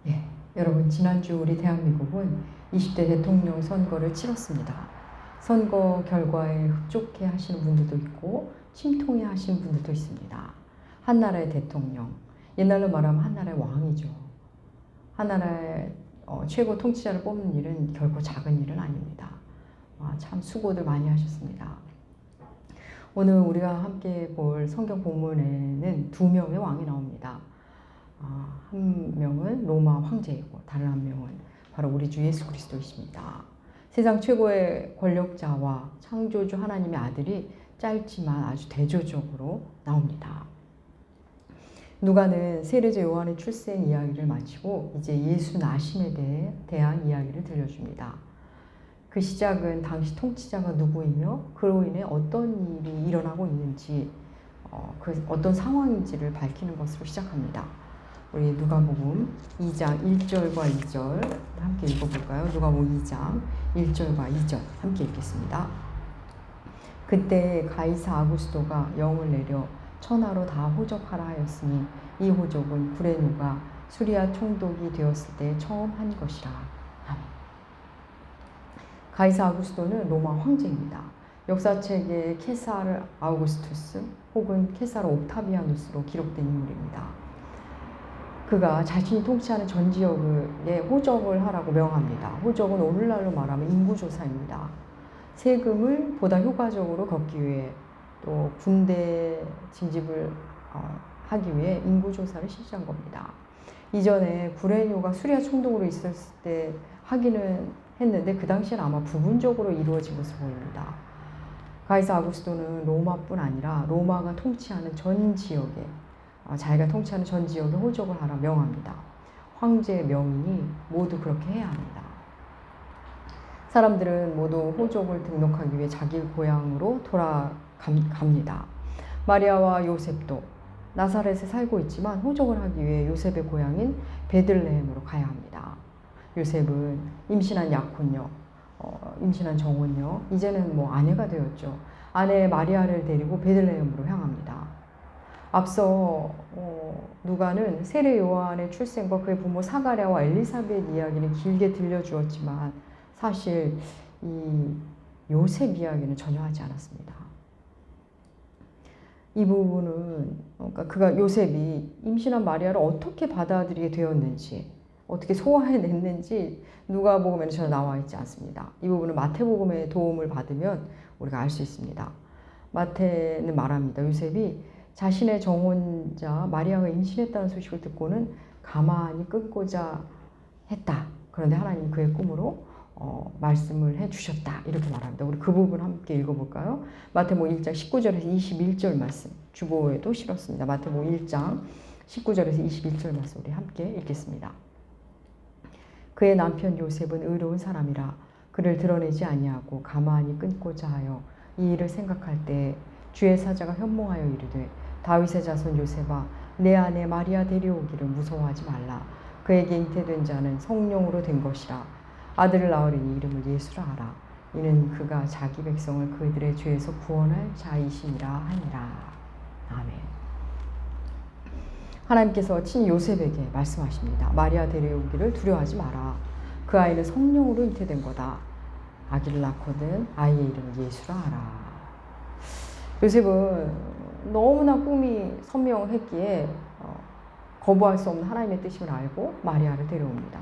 예, 여러분 지난주 우리 대한민국은 20대 대통령 선거를 치렀습니다. 선거 결과에 흡족해 하시는 분들도 있고 침통해 하시는 분들도 있습니다. 한 나라의 대통령, 옛날로 말하면 한 나라의 왕이죠. 한 나라의 최고 통치자를 뽑는 일은 결코 작은 일은 아닙니다. 참 수고들 많이 하셨습니다. 오늘 우리가 함께 볼 성경 본문에는 두 명의 왕이 나옵니다. 한 명은 로마 황제이고 다른 한 명은 바로 우리 주 예수 그리스도이십니다. 세상 최고의 권력자와 창조주 하나님의 아들이 짧지만 아주 대조적으로 나옵니다. 누가는 세례자 요한의 출생 이야기를 마치고 이제 예수 나심에 대한 이야기를 들려줍니다. 그 시작은 당시 통치자가 누구이며 그로 인해 어떤 일이 일어나고 있는지 어떤 상황인지를 밝히는 것으로 시작합니다. 우리 누가복음 2장 1절과 2절 함께 읽어볼까요? 누가복음 2장 1절과 2절 함께 읽겠습니다. 그때 가이사 아구스도가 영을 내려 천하로 다 호적하라 하였으니 이 호적은 구레누가 수리아 총독이 되었을 때 처음 한 것이라. 아멘. 가이사 아구스도는 로마 황제입니다. 역사책에 케사르 아우구스투스 혹은 케사르 옥타비아누스로 기록된 인물입니다. 그가 자신이 통치하는 전 지역에 호적을 하라고 명합니다. 호적은 오늘날로 말하면 인구조사입니다. 세금을 보다 효과적으로 걷기 위해 또 군대 징집을 하기 위해 인구조사를 실시한 겁니다. 이전에 구레뇨가 수리아 총독으로 있었을 때 하기는 했는데 그 당시엔 아마 부분적으로 이루어진 것으로 보입니다. 가이사 아구스도는 로마뿐 아니라 로마가 통치하는 전 지역에 자기가 통치하는 전 지역에 호적을 하라 명합니다. 황제의 명인이 모두 그렇게 해야 합니다. 사람들은 모두 호적을 등록하기 위해 자기 고향으로 돌아갑니다. 마리아와 요셉도 나사렛에 살고 있지만 호적을 하기 위해 요셉의 고향인 베들레헴으로 가야 합니다. 요셉은 임신한 약혼녀, 임신한 정혼녀, 이제는 아내가 되었죠. 아내 마리아를 데리고 베들레헴으로 향합니다. 앞서 누가는 세례 요한의 출생과 그의 부모 사가랴와 엘리사벳 이야기는 길게 들려주었지만 사실 이 요셉 이야기는 전혀 하지 않았습니다. 이 부분은 그러니까 요셉이 임신한 마리아를 어떻게 받아들이게 되었는지 어떻게 소화해냈는지 누가복음에는 전혀 나와 있지 않습니다. 이 부분은 마태복음의 도움을 받으면 우리가 알 수 있습니다. 마태는 말합니다. 요셉이 자신의 정혼자 마리아가 임신했다는 소식을 듣고는 가만히 끊고자 했다. 그런데 하나님 그의 꿈으로 말씀을 해주셨다. 이렇게 말합니다. 우리 그 부분 함께 읽어볼까요? 마태복음 1장 19절에서 21절 말씀 주보에도 실었습니다. 마태복음 1장 19절에서 21절 말씀 우리 함께 읽겠습니다. 그의 남편 요셉은 의로운 사람이라 그를 드러내지 아니하고 가만히 끊고자 하여 이 일을 생각할 때 주의 사자가 현몽하여 이르되 다윗의 자손 요셉아 내 아내 마리아 데려오기를 무서워하지 말라. 그에게 잉태된 자는 성령으로 된 것이라. 아들을 낳으리니 이름을 예수라 하라. 이는 그가 자기 백성을 그들의 죄에서 구원할 자이시니라 하니라. 아멘. 하나님께서 친히 요셉에게 말씀하십니다. 마리아 데려오기를 두려워하지 마라. 그 아이는 성령으로 잉태된 거다. 아기를 낳거든 아이의 이름을 예수라 하라. 요셉은 너무나 꿈이 선명했기에 거부할 수 없는 하나님의 뜻임을 알고 마리아를 데려옵니다.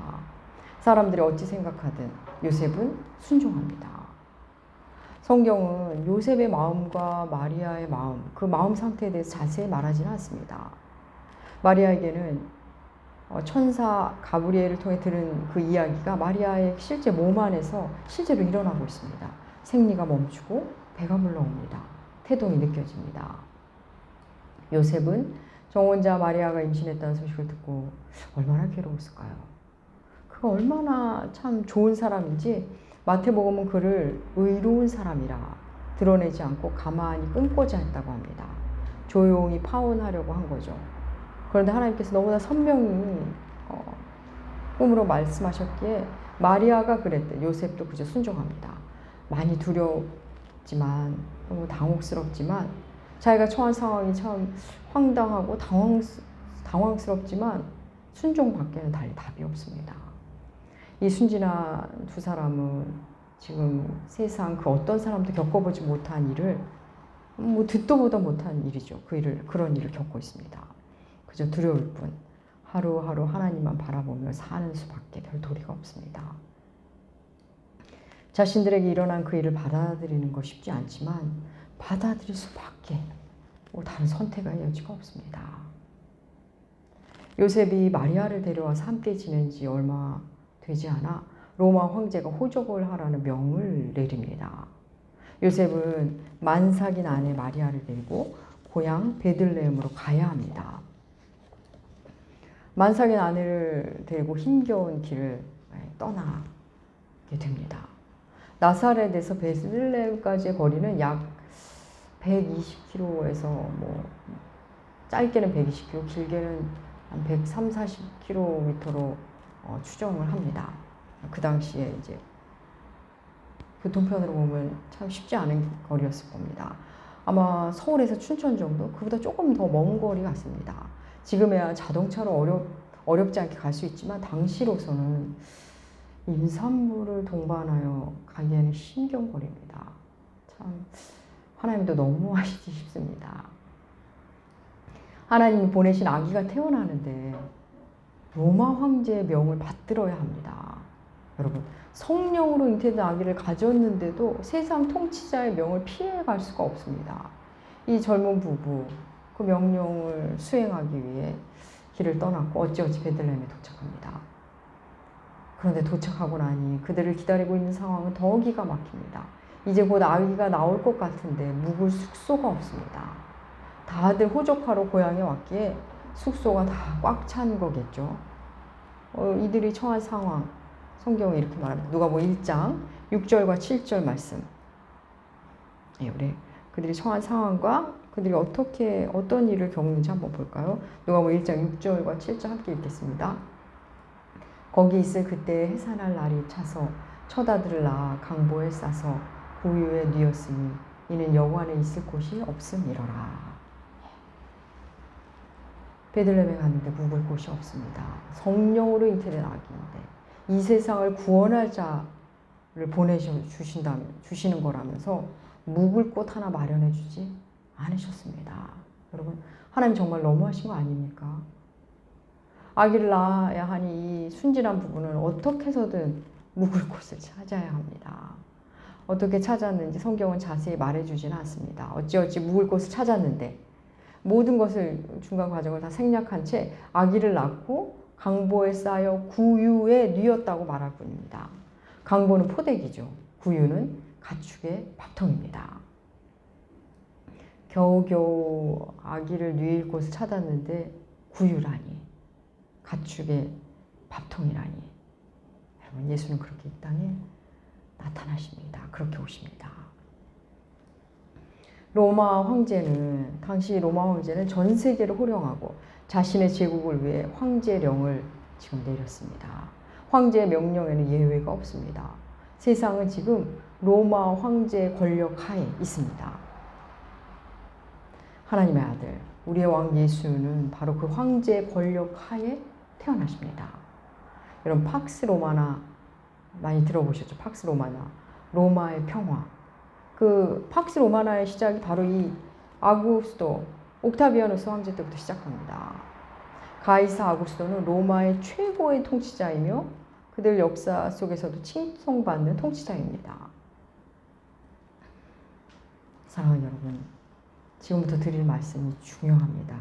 사람들이 어찌 생각하든 요셉은 순종합니다. 성경은 요셉의 마음과 마리아의 마음, 그 마음 상태에 대해서 자세히 말하지는 않습니다. 마리아에게는 천사 가브리엘을 통해 들은 그 이야기가 마리아의 실제 몸 안에서 실제로 일어나고 있습니다. 생리가 멈추고 배가 불러옵니다. 태동이 느껴집니다. 요셉은 정혼자 마리아가 임신했다는 소식을 듣고 얼마나 괴로웠을까요? 그가 얼마나 참 좋은 사람인지 마태복음은 그를 의로운 사람이라 드러내지 않고 가만히 끊고자 했다고 합니다. 조용히 파혼하려고 한 거죠. 그런데 하나님께서 너무나 선명히 꿈으로 말씀하셨기에 마리아가 그랬대. 요셉도 그저 순종합니다. 많이 두렵지만 너무 당혹스럽지만 자기가 처한 상황이 참 황당하고 당황스럽지만 순종밖에는 달리 답이 없습니다. 이 순진한 두 사람은 지금 세상 그 어떤 사람도 겪어보지 못한 일을 뭐 듣도 보도 못한 일이죠. 그런 일을 겪고 있습니다. 그저 두려울 뿐 하루하루 하나님만 바라보며 사는 수밖에 별 도리가 없습니다. 자신들에게 일어난 그 일을 받아들이는 거 쉽지 않지만 받아들일 수밖에 다른 선택의 여지가 없습니다. 요셉이 마리아를 데려와서 함께 지낸 지 얼마 되지 않아 로마 황제가 호적을 하라는 명을 내립니다. 요셉은 만삭인 아내 마리아를 데리고 고향 베들레헴으로 가야 합니다. 만삭인 아내를 데리고 힘겨운 길을 떠나게 됩니다. 나사렛에서 베들레헴까지의 거리는 약 120km에서 짧게는 120km, 길게는 한 130, 40km로 추정을 합니다. 그 당시에 이제 교통편으로 보면 참 쉽지 않은 거리였을 겁니다. 아마 서울에서 춘천 정도? 그보다 조금 더 먼 거리 같습니다. 지금에야 자동차로 어렵지 않게 갈 수 있지만 당시로서는 임산부를 동반하여 가기에는 힘겨운 거리입니다. 참 하나님도 너무하시지 싶습니다. 하나님이 보내신 아기가 태어나는데 로마 황제의 명을 받들어야 합니다. 여러분, 성령으로 잉태된 아기를 가졌는데도 세상 통치자의 명을 피해갈 수가 없습니다. 이 젊은 부부, 그 명령을 수행하기 위해 길을 떠났고 어찌어찌 베들레헴에 도착합니다. 그런데 도착하고 나니 그들을 기다리고 있는 상황은 더 기가 막힙니다. 이제 곧 아기가 나올 것 같은데 묵을 숙소가 없습니다. 다들 호적하러 고향에 왔기에 숙소가 다 꽉 찬 거겠죠. 이들이 처한 상황, 성경에 이렇게 말합니다. 누가복음 1장 6절과 7절 말씀. 우리 그들이 처한 상황과 그들이 어떤 일을 겪는지 한번 볼까요? 누가복음 1장 6절과 7절 함께 읽겠습니다. 거기 있을 그때 해산할 날이 차서 첫 아들을 낳아 강보에 싸서 구유에 뉘었으니 이는 여관에 있을 곳이 없음이러라. 베들레헴에 갔는데 묵을 곳이 없습니다. 성령으로 잉태된 아기인데 이 세상을 구원할 자를 주시는 거라면서 묵을 곳 하나 마련해 주지 않으셨습니다. 여러분, 하나님 정말 너무하신 거 아닙니까? 아기를 낳아야 하니 이 순진한 부부는 어떻게 해서든 묵을 곳을 찾아야 합니다. 어떻게 찾았는지 성경은 자세히 말해주지는 않습니다. 어찌어찌 묵을 곳을 찾았는데 모든 것을 중간 과정을 다 생략한 채 아기를 낳고 강보에 쌓여 구유에 뉘었다고 말할 뿐입니다. 강보는 포대기죠. 구유는 가축의 밥통입니다. 겨우겨우 아기를 뉘일 곳을 찾았는데 구유라니, 가축의 밥통이라니. 여러분, 예수는 그렇게 이 땅에 나타나십니다. 그렇게 오십니다. 당시 로마 황제는 전 세계를 호령하고 자신의 제국을 위해 황제령을 지금 내렸습니다. 황제의 명령에는 예외가 없습니다. 세상은 지금 로마 황제의 권력 하에 있습니다. 하나님의 아들, 우리의 왕 예수는 바로 그 황제의 권력 하에 태어나십니다. 여러분, 팍스 로마나 많이 들어보셨죠? 팍스 로마나, 로마의 평화. 그 팍스 로마나의 시작이 바로 이 옥타비아누스 황제 때부터 시작합니다. 가이사 아구스토는 로마의 최고의 통치자이며 그들 역사 속에서도 칭송받는 통치자입니다. 사랑하는 여러분, 지금부터 드릴 말씀이 중요합니다.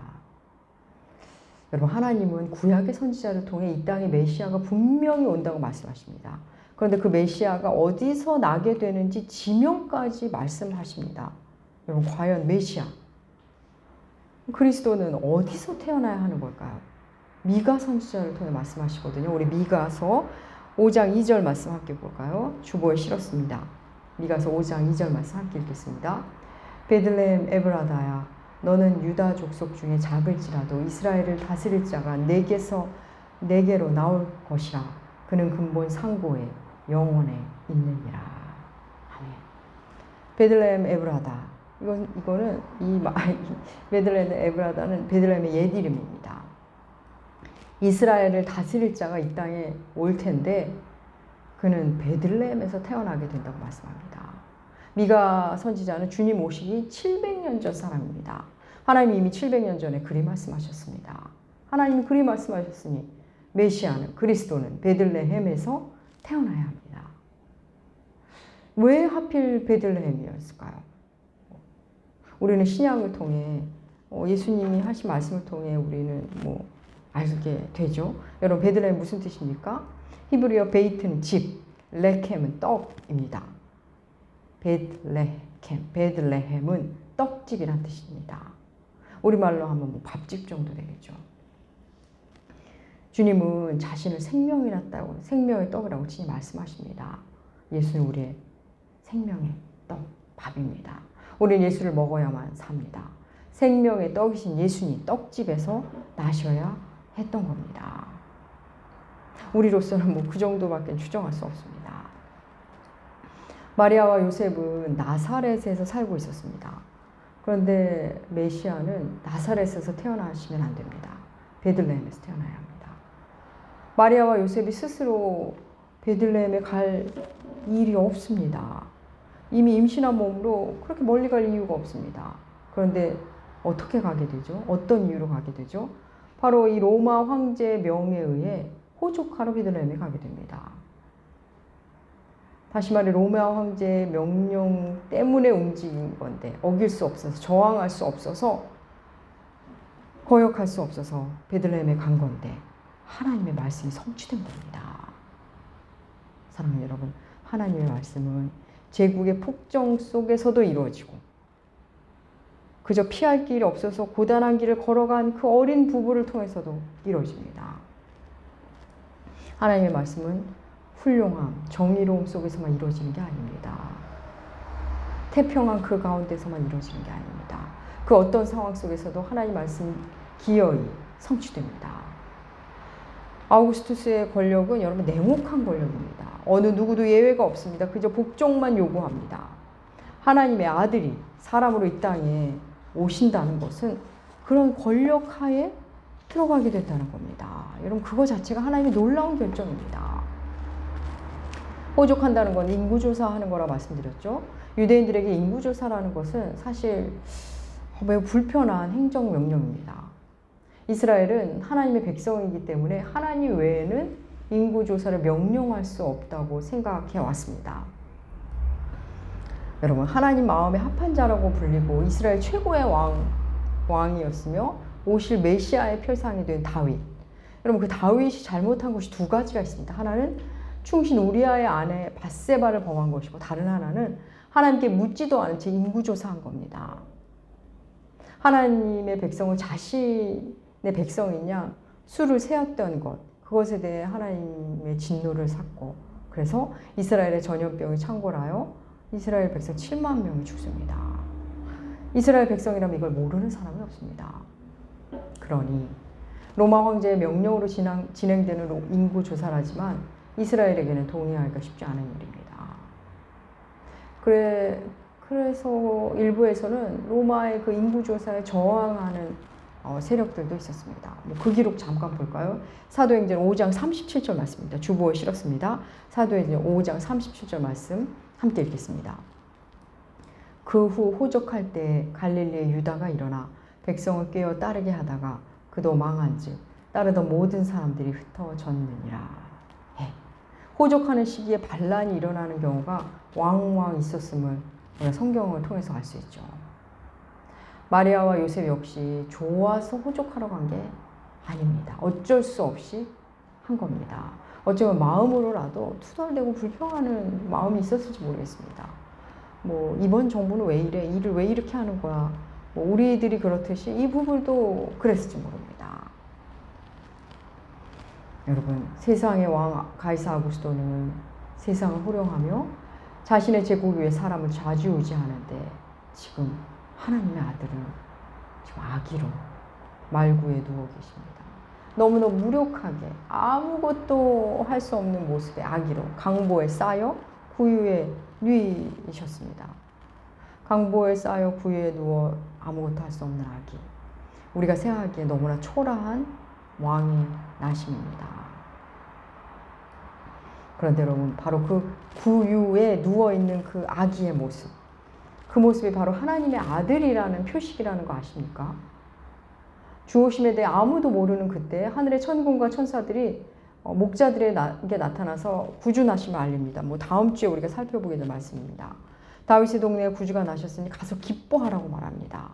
여러분, 하나님은 구약의 선지자를 통해 이 땅에 메시아가 분명히 온다고 말씀하십니다. 그런데 그 메시아가 어디서 나게 되는지 지명까지 말씀하십니다. 여러분, 과연 메시아, 그리스도는 어디서 태어나야 하는 걸까요? 미가 선지자를 통해 말씀하시거든요. 우리 미가서 5장 2절 말씀 함께 볼까요? 주보에 실었습니다. 미가서 5장 2절 말씀 함께 읽겠습니다. 베들레헴 에브라다야, 너는 유다 족속 중에 작을지라도 이스라엘을 다스릴 자가 내게로 나올 것이라. 그는 근본 상고에 영원에 있느니라. 아멘. 베들레헴 에브라다. 베들레헴 에브라다는 베들레헴의 옛 이름입니다. 이스라엘을 다스릴 자가 이 땅에 올 텐데 그는 베들레헴에서 태어나게 된다고 말씀합니다. 미가 선지자는 주님 오시기 700년 전 사람입니다. 하나님이 이미 700년 전에 그리 말씀하셨습니다. 하나님이 그리 말씀하셨으니 메시아는, 그리스도는 베들레헴에서 태어나야 합니다. 왜 하필 베들레헴이었을까요? 우리는 신약을 통해 예수님이 하신 말씀을 통해 우리는 알게 되죠. 여러분, 베들레헴 무슨 뜻입니까? 히브리어 베이트는 집, 레켐은 떡입니다. 베들레헴은 떡집이란 뜻입니다. 우리말로 하면 밥집 정도 되겠죠. 주님은 자신을 생명이라고, 생명의 떡이라고 친히 말씀하십니다. 예수는 우리의 생명의 떡, 밥입니다. 우리는 예수를 먹어야만 삽니다. 생명의 떡이신 예수님 떡집에서 나셔야 했던 겁니다. 우리로서는 그 정도밖에 추정할 수 없습니다. 마리아와 요셉은 나사렛에서 살고 있었습니다. 그런데 메시아는 나사렛에서 태어나시면 안 됩니다. 베들레헴에서 태어나야 합니다. 마리아와 요셉이 스스로 베들레헴에 갈 일이 없습니다. 이미 임신한 몸으로 그렇게 멀리 갈 이유가 없습니다. 그런데 어떻게 가게 되죠? 어떤 이유로 가게 되죠? 바로 이 로마 황제의 명에 의해 호족하러 베들레헴에 가게 됩니다. 다시 말해 로마 황제의 명령 때문에 움직인 건데 어길 수 없어서, 저항할 수 없어서, 거역할 수 없어서 베들레헴에 간 건데 하나님의 말씀이 성취된 겁니다. 사랑하는 여러분, 하나님의 말씀은 제국의 폭정 속에서도 이루어지고 그저 피할 길이 없어서 고단한 길을 걸어간 그 어린 부부를 통해서도 이루어집니다. 하나님의 말씀은 훌륭함, 정의로움 속에서만 이루어지는 게 아닙니다. 태평한 그 가운데서만 이루어지는 게 아닙니다. 그 어떤 상황 속에서도 하나님의 말씀 기어이 성취됩니다. 아우구스투스의 권력은 여러분 냉혹한 권력입니다. 어느 누구도 예외가 없습니다. 그저 복종만 요구합니다. 하나님의 아들이 사람으로 이 땅에 오신다는 것은 그런 권력 하에 들어가게 된다는 겁니다. 여러분, 그거 자체가 하나님의 놀라운 결정입니다. 호족한다는 건 인구조사하는 거라 말씀드렸죠. 유대인들에게 인구조사라는 것은 사실 매우 불편한 행정명령입니다. 이스라엘은 하나님의 백성이기 때문에 하나님 외에는 인구조사를 명령할 수 없다고 생각해 왔습니다. 여러분, 하나님 마음에 합한 자라고 불리고 이스라엘 최고의 왕이었으며 오실 메시아의 표상이 된 다윗. 여러분, 그 다윗이 잘못한 것이 두 가지가 있습니다. 하나는 충신 우리아의 아내 밧세바를 범한 것이고, 다른 하나는 하나님께 묻지도 않은 채 인구조사한 겁니다. 하나님의 백성을 자신의 백성이냐 수를 세었던 것, 그것에 대해 하나님의 진노를 샀고, 그래서 이스라엘의 전염병이 창궐하여 이스라엘 백성 7만 명이 죽습니다. 이스라엘 백성이라면 이걸 모르는 사람이 없습니다. 그러니 로마 황제의 명령으로 진행되는 인구조사라지만 이스라엘에게는 동의하기가 쉽지 않은 일입니다. 그래서 일부에서는 로마의 그 인구조사에 저항하는 세력들도 있었습니다. 그 기록 잠깐 볼까요? 사도행전 5장 37절 말씀입니다. 주보에 실었습니다. 사도행전 5장 37절 말씀 함께 읽겠습니다. 그 후 호적할 때 갈릴리의 유다가 일어나 백성을 꿰어 따르게 하다가 그도 망한즉 따르던 모든 사람들이 흩어졌느니라. 호적하는 시기에 반란이 일어나는 경우가 왕왕 있었음을 우리가 성경을 통해서 알 수 있죠. 마리아와 요셉 역시 좋아서 호적하러 간 게 아닙니다. 어쩔 수 없이 한 겁니다. 어쩌면 마음으로라도 투덜대고 불평하는 마음이 있었을지 모르겠습니다. 이번 정부는 왜 이래? 일을 왜 이렇게 하는 거야? 우리들이 그렇듯이 이 부부도 그랬을지 모릅니다. 여러분, 세상의 왕 가이사 아구스토는 세상을 호령하며 자신의 제국 위에 사람을 좌지우지하는데 지금 하나님의 아들은 지금 아기로 말구에 누워 계십니다. 너무너무 무력하게 아무것도 할 수 없는 모습의 아기로 강보에 쌓여 구유에 누이셨습니다. 강보에 쌓여 구유에 누워 아무것도 할 수 없는 아기. 우리가 생각하기에 너무나 초라한 왕의 나심입니다. 그런데 여러분, 바로 그 구유에 누워있는 그 아기의 모습, 그 모습이 바로 하나님의 아들이라는 표식이라는 거 아십니까? 주오심에 대해 아무도 모르는 그때 하늘의 천군과 천사들이 목자들에게 나타나서 구주 나심을 알립니다. 다음 주에 우리가 살펴보게 될 말씀입니다. 다윗의 동네에 구주가 나셨으니 가서 기뻐하라고 말합니다.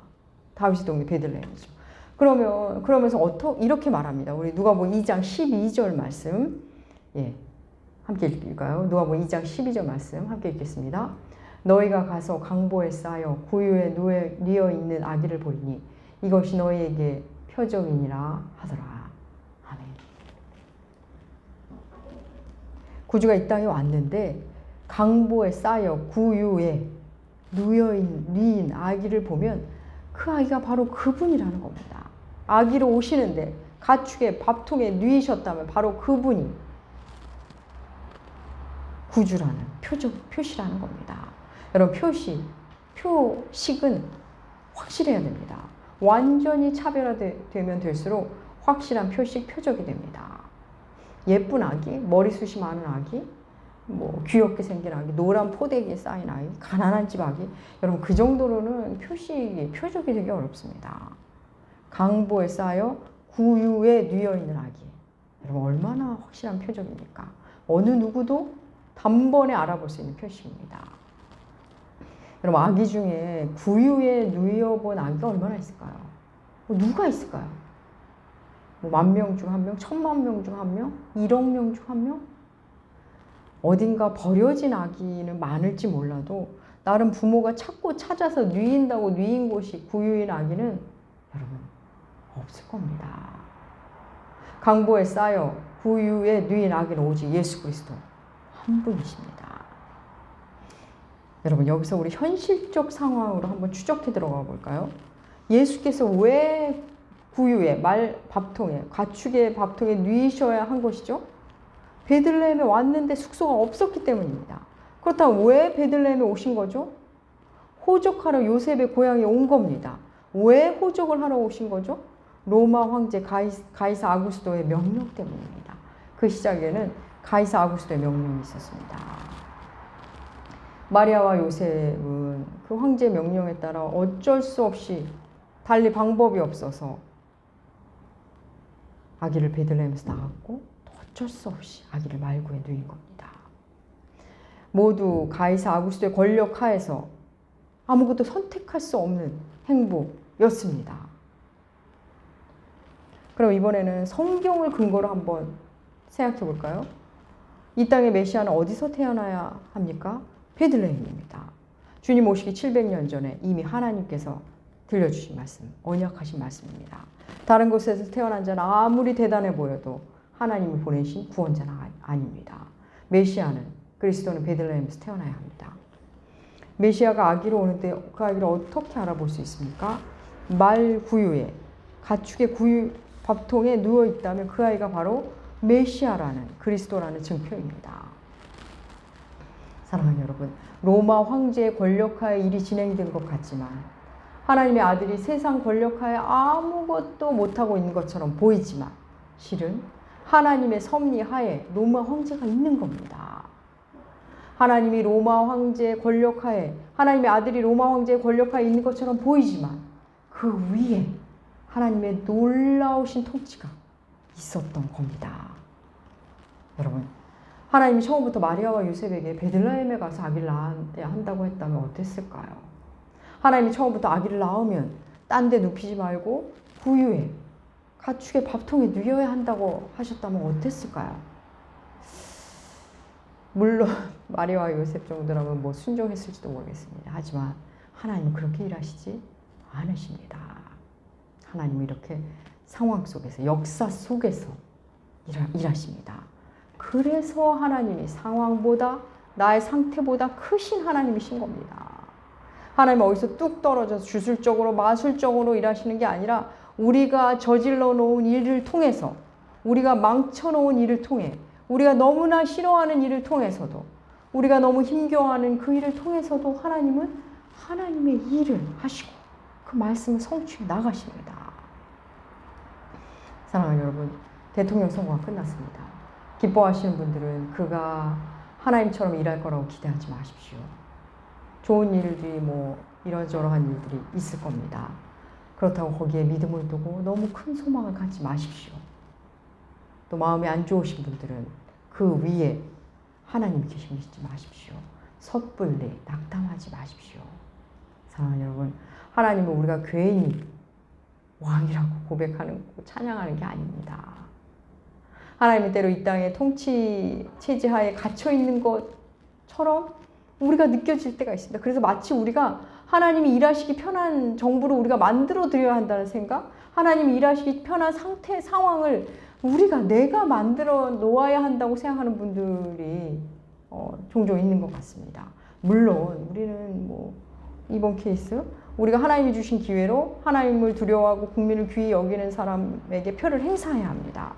다윗의 동네 베들레헴이죠. 그러면서 이렇게 말합니다. 우리 누가복음 2장 12절 말씀, 함께 읽을까요? 누가복음 2장 12절 말씀 함께 읽겠습니다. 너희가 가서 강보에 쌓여 구유에 누워 있는 아기를 보리니 이것이 너희에게 표적이니라 하더라. 아멘. 구주가 이 땅에 왔는데 강보에 쌓여 구유에 누인 아기를 보면 그 아기가 바로 그분이라는 겁니다. 아기로 오시는데 가축의 밥통에 누이셨다면 바로 그분이 구주라는 표시라는 겁니다. 여러분, 표식은 확실해야 됩니다. 완전히 차별화되면 될수록 확실한 표적이 됩니다. 예쁜 아기, 머리숱이 많은 아기, 귀엽게 생긴 아기, 노란 포대기에 쌓인 아기, 가난한 집 아기, 여러분 그 정도로는 표적이 되기 어렵습니다. 강보에 쌓여 구유에 누여있는 아기, 여러분 얼마나 확실한 표적입니까? 어느 누구도 단번에 알아볼 수 있는 표식입니다. 여러분, 아기 중에 구유에 누여본 아기가 얼마나 있을까요? 누가 있을까요? 10,000명 중 1명, 10,000,000명 중 1명, 1억 명 중 1명? 어딘가 버려진 아기는 많을지 몰라도 나름 부모가 찾고 찾아서 누인다고 누인 곳이 구유인 아기는 여러분 없을 겁니다. 강보에 쌓여 구유에 누인 아기는 오직 예수 그리스도 한 분이십니다. 여러분, 여기서 우리 현실적 상황으로 한번 추적해 들어가 볼까요? 예수께서 왜 구유에, 밥통에, 가축의 밥통에 누이셔야 한 것이죠? 베들레헴에 왔는데 숙소가 없었기 때문입니다. 그렇다면 왜 베들레헴에 오신 거죠? 호적하러 요셉의 고향에 온 겁니다. 왜 호적을 하러 오신 거죠? 로마 황제 가이사 아구스토의 명령 때문입니다. 그 시작에는 가이사 아구스토의 명령이 있었습니다. 마리아와 요셉은 그 황제의 명령에 따라 어쩔 수 없이 달리 방법이 없어서 아기를 베들레헴에서 낳았고 어쩔 수 없이 아기를 말구에 누인 겁니다. 모두 가이사 아구스토의 권력 하에서 아무것도 선택할 수 없는 행복이었습니다. 그럼 이번에는 성경을 근거로 한번 생각해 볼까요? 이 땅의 메시아는 어디서 태어나야 합니까? 베들레헴입니다. 주님 오시기 700년 전에 이미 하나님께서 들려주신 말씀, 언약하신 말씀입니다. 다른 곳에서 태어난 자는 아무리 대단해 보여도 하나님이 보내신 구원자는 아닙니다. 메시아는, 그리스도는 베들레헴에서 태어나야 합니다. 메시아가 아기로 오는데 그 아기를 어떻게 알아볼 수 있습니까? 말 구유에, 가축의 구유 밥통에 누워 있다면 그 아이가 바로 메시아라는, 그리스도라는 증표입니다. 사랑하는 여러분, 로마 황제의 권력하에 일이 진행된 것 같지만 하나님의 아들이 세상 권력하에 아무것도 못하고 있는 것처럼 보이지만 실은 하나님의 섭리하에 로마 황제가 있는 겁니다. 하나님이 로마 황제의 권력하에, 하나님의 아들이 로마 황제의 권력하에 있는 것처럼 보이지만 그 위에 하나님의 놀라우신 통치가 있었던 겁니다. 여러분, 하나님이 처음부터 마리아와 요셉에게 베들레헴에 가서 아기를 낳아야 한다고 했다면 어땠을까요? 하나님이 처음부터 아기를 낳으면 딴 데 눕히지 말고 구유에, 가축의 밥통에 누여야 한다고 하셨다면 어땠을까요? 물론 마리아와 요셉 정도라면 순종했을지도 모르겠습니다. 하지만 하나님은 그렇게 일하시지 않으십니다. 하나님은 이렇게 상황 속에서, 역사 속에서 일하십니다. 그래서 하나님이 상황보다, 나의 상태보다 크신 하나님이신 겁니다. 하나님은 어디서 뚝 떨어져서 주술적으로, 마술적으로 일하시는 게 아니라 우리가 저질러 놓은 일을 통해서, 우리가 망쳐 놓은 일을 통해, 우리가 너무나 싫어하는 일을 통해서도, 우리가 너무 힘겨워하는 그 일을 통해서도 하나님은 하나님의 일을 하시고 그 말씀을 성취해 나가십니다. 사랑하는 여러분, 대통령 선거가 끝났습니다. 기뻐하시는 분들은 그가 하나님처럼 일할 거라고 기대하지 마십시오. 좋은 일들이 뭐 이런저런 일들이 있을 겁니다. 그렇다고 거기에 믿음을 두고 너무 큰 소망을 갖지 마십시오. 또 마음이 안 좋으신 분들은 그 위에 하나님이 계시지 마십시오. 섣불리 낙담하지 마십시오. 사랑하는 여러분, 하나님은 우리가 괜히 왕이라고 고백하는 거, 찬양하는 게 아닙니다. 하나님은 때로 이 땅의 통치 체제하에 갇혀 있는 것처럼 우리가 느껴질 때가 있습니다. 그래서 마치 우리가 하나님이 일하시기 편한 정부를 우리가 만들어 드려야 한다는 생각, 하나님이 일하시기 편한 상태, 상황을 내가 만들어 놓아야 한다고 생각하는 분들이 종종 있는 것 같습니다. 물론 우리는 뭐 이번 케이스 우리가 하나님이 주신 기회로 하나님을 두려워하고 국민을 귀히 여기는 사람에게 표를 행사해야 합니다.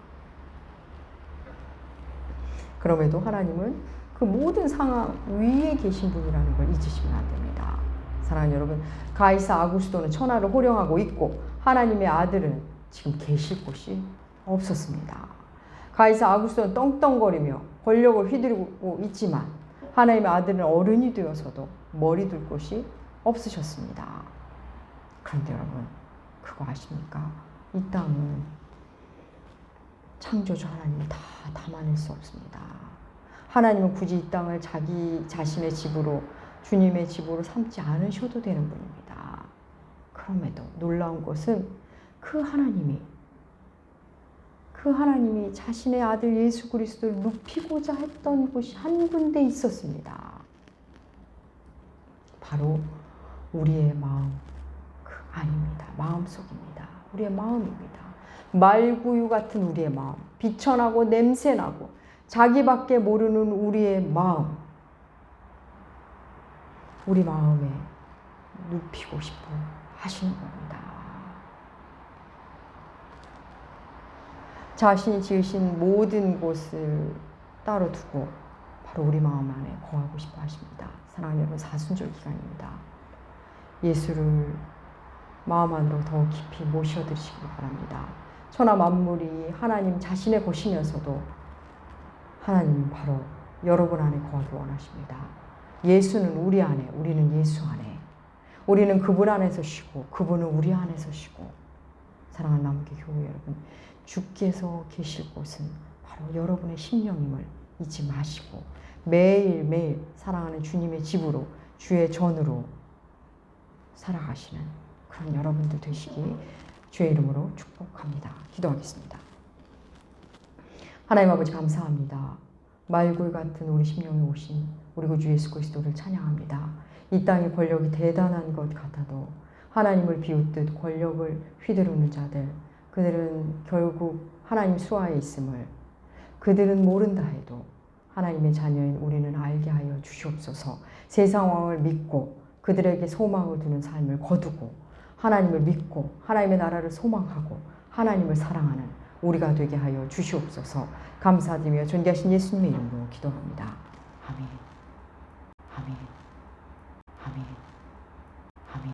그럼에도 하나님은 그 모든 상황 위에 계신 분이라는 걸 잊으시면 안 됩니다. 사랑하는 여러분, 가이사 아구스도는 천하를 호령하고 있고 하나님의 아들은 지금 계실 곳이 없었습니다. 가이사 아구스도는 떵떵거리며 권력을 휘두르고 있지만 하나님의 아들은 어른이 되어서도 머리 둘 곳이 없으셨습니다. 그런데 여러분, 그거 아십니까? 이 땅은 창조주 하나님이 다 담아낼 수 없습니다. 하나님은 굳이 이 땅을 자기 자신의 집으로, 주님의 집으로 삼지 않으셔도 되는 분입니다. 그럼에도 놀라운 것은 그 하나님이 자신의 아들 예수 그리스도를 눕히고자 했던 곳이 한 군데 있었습니다. 바로 우리의 마음 아닙니다. 마음속입니다. 우리의 마음입니다. 말구유 같은 우리의 마음, 비천하고 냄새나고 자기밖에 모르는 우리의 마음, 우리 마음에 눕히고 싶어 하시는 겁니다. 자신이 지으신 모든 곳을 따로 두고 바로 우리 마음 안에 거하고 싶어 하십니다. 사랑하는 여러분, 사순절 기간입니다. 예수를 마음 안으로 더 깊이 모셔드리시기 바랍니다. 천하 만물이 하나님 자신의 것이면서도 하나님은 바로 여러분 안에 거하기 원하십니다. 예수는 우리 안에, 우리는 예수 안에, 우리는 그분 안에서 쉬고 그분은 우리 안에서 쉬고. 사랑하는 남교회 교회 여러분, 주께서 계실 곳은 바로 여러분의 심령임을 잊지 마시고 매일매일 사랑하는 주님의 집으로, 주의 전으로 살아가시는 그런 여러분들 되시기 주의 이름으로 축복합니다. 기도하겠습니다. 하나님 아버지, 감사합니다. 말굴 같은 우리 심령에 오신 우리 구주 예수 그리스도를 찬양합니다. 이 땅의 권력이 대단한 것 같아도 하나님을 비웃듯 권력을 휘두르는 자들, 그들은 결국 하나님 수하에 있음을 그들은 모른다 해도 하나님의 자녀인 우리는 알게 하여 주시옵소서. 세 상황을 믿고 그들에게 소망을 두는 삶을 거두고 하나님을 믿고 하나님의 나라를 소망하고 하나님을 사랑하는 우리가 되게 하여 주시옵소서. 감사드리며 존귀하신 예수님의 이름으로 기도합니다. 아멘. 아멘. 아멘.